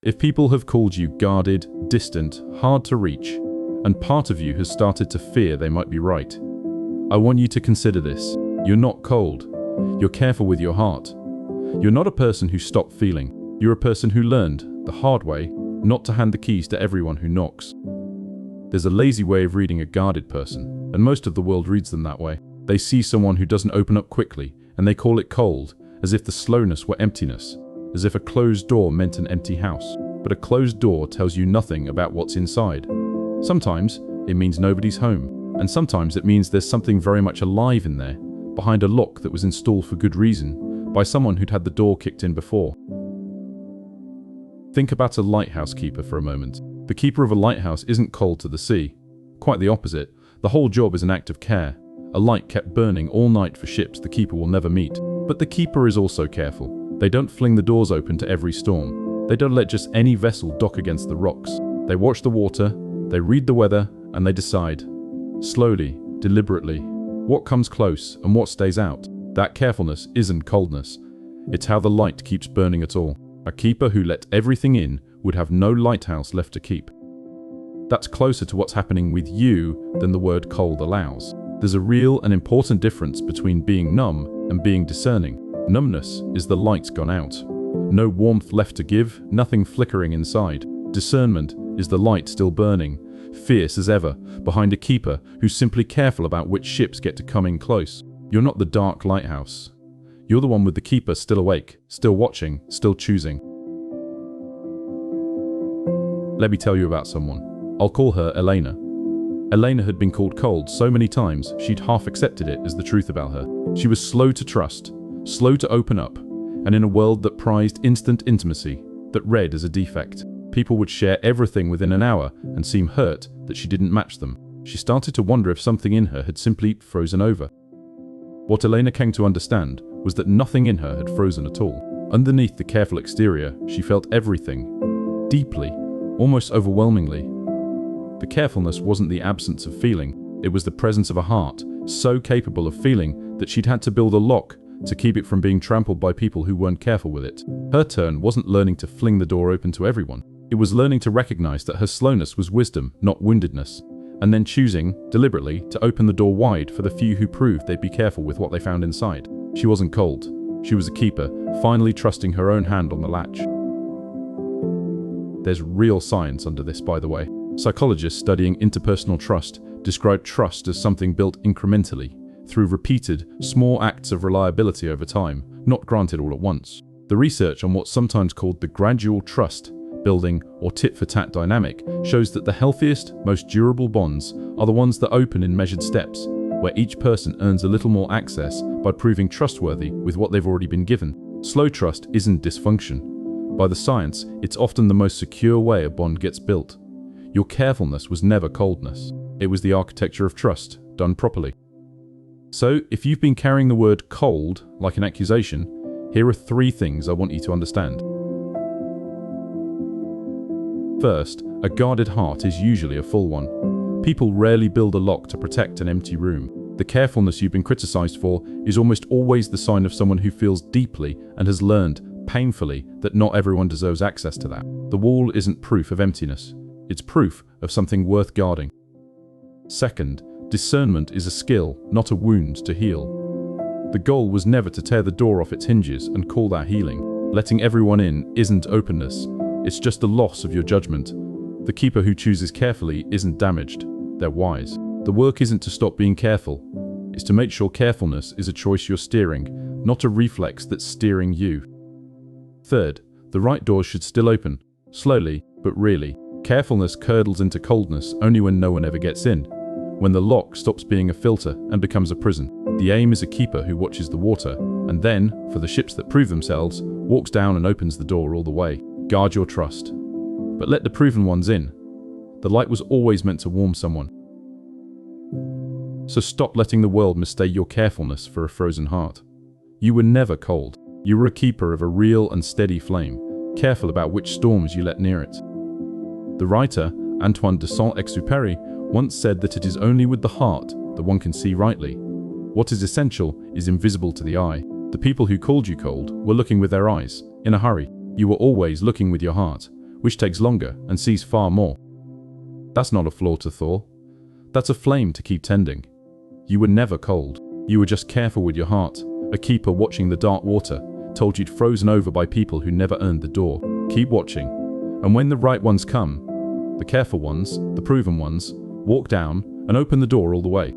If people have called you guarded, distant, hard to reach, and part of you has started to fear they might be right, I want you to consider this. You're not cold. You're careful with your heart. You're not a person who stopped feeling. You're a person who learned, the hard way, not to hand the keys to everyone who knocks. There's a lazy way of reading a guarded person, and most of the world reads them that way. They see someone who doesn't open up quickly, and they call it cold, as if the slowness were emptiness, as if a closed door meant an empty house. But a closed door tells you nothing about what's inside. Sometimes it means nobody's home, and sometimes it means there's something very much alive in there, behind a lock that was installed for good reason, by someone who'd had the door kicked in before. Think about a lighthouse keeper for a moment. The keeper of a lighthouse isn't cold to the sea. Quite the opposite. The whole job is an act of care. A light kept burning all night for ships the keeper will never meet. But the keeper is also careful. They don't fling the doors open to every storm. They don't let just any vessel dock against the rocks. They watch the water, they read the weather, and they decide, slowly, deliberately, what comes close and what stays out. That carefulness isn't coldness. It's how the light keeps burning at all. A keeper who let everything in would have no lighthouse left to keep. That's closer to what's happening with you than the word cold allows. There's a real and important difference between being numb and being discerning. Numbness is the light's gone out. No warmth left to give, nothing flickering inside. Discernment is the light still burning, fierce as ever, behind a keeper who's simply careful about which ships get to come in close. You're not the dark lighthouse. You're the one with the keeper still awake, still watching, still choosing. Let me tell you about someone. I'll call her Elena. Elena had been called cold so many times she'd half accepted it as the truth about her. She was slow to trust, slow to open up, and in a world that prized instant intimacy, that read as a defect. People would share everything within an hour and seem hurt that she didn't match them. She started to wonder if something in her had simply frozen over. What Elena came to understand was that nothing in her had frozen at all. Underneath the careful exterior, she felt everything, deeply, almost overwhelmingly. The carefulness wasn't the absence of feeling, it was the presence of a heart, so capable of feeling that she'd had to build a lock to keep it from being trampled by people who weren't careful with it. Her turn wasn't learning to fling the door open to everyone. It was learning to recognize that her slowness was wisdom, not woundedness, and then choosing, deliberately, to open the door wide for the few who proved they'd be careful with what they found inside. She wasn't cold. She was a keeper, finally trusting her own hand on the latch. There's real science under this, by the way. Psychologists studying interpersonal trust describe trust as something built incrementally, through repeated, small acts of reliability over time, not granted all at once. The research on what's sometimes called the gradual trust building or tit-for-tat dynamic shows that the healthiest, most durable bonds are the ones that open in measured steps, where each person earns a little more access by proving trustworthy with what they've already been given. Slow trust isn't dysfunction. By the science, it's often the most secure way a bond gets built. Your carefulness was never coldness. It was the architecture of trust, done properly. So, if you've been carrying the word cold like an accusation, here are 3 things I want you to understand. First, a guarded heart is usually a full one. People rarely build a lock to protect an empty room. The carefulness you've been criticized for is almost always the sign of someone who feels deeply and has learned, painfully, that not everyone deserves access to that. The wall isn't proof of emptiness. It's proof of something worth guarding. Second, discernment is a skill, not a wound to heal. The goal was never to tear the door off its hinges and call that healing. Letting everyone in isn't openness. It's just the loss of your judgment. The keeper who chooses carefully isn't damaged. They're wise. The work isn't to stop being careful. It's to make sure carefulness is a choice you're steering, not a reflex that's steering you. Third, the right doors should still open, slowly, but really. Carefulness curdles into coldness only when no one ever gets in, when the lock stops being a filter and becomes a prison. The aim is a keeper who watches the water, and then, for the ships that prove themselves, walks down and opens the door all the way. Guard your trust. But let the proven ones in. The light was always meant to warm someone. So stop letting the world mistake your carefulness for a frozen heart. You were never cold. You were a keeper of a real and steady flame, careful about which storms you let near it. The writer, Antoine de Saint-Exupéry, once said that it is only with the heart that one can see rightly. What is essential is invisible to the eye. The people who called you cold were looking with their eyes, in a hurry. You were always looking with your heart, which takes longer and sees far more. That's not a flaw to Thor. That's a flame to keep tending. You were never cold. You were just careful with your heart. A keeper watching the dark water, told you'd frozen over by people who never earned the door. Keep watching. And when the right ones come, the careful ones, the proven ones, walk down and open the door all the way.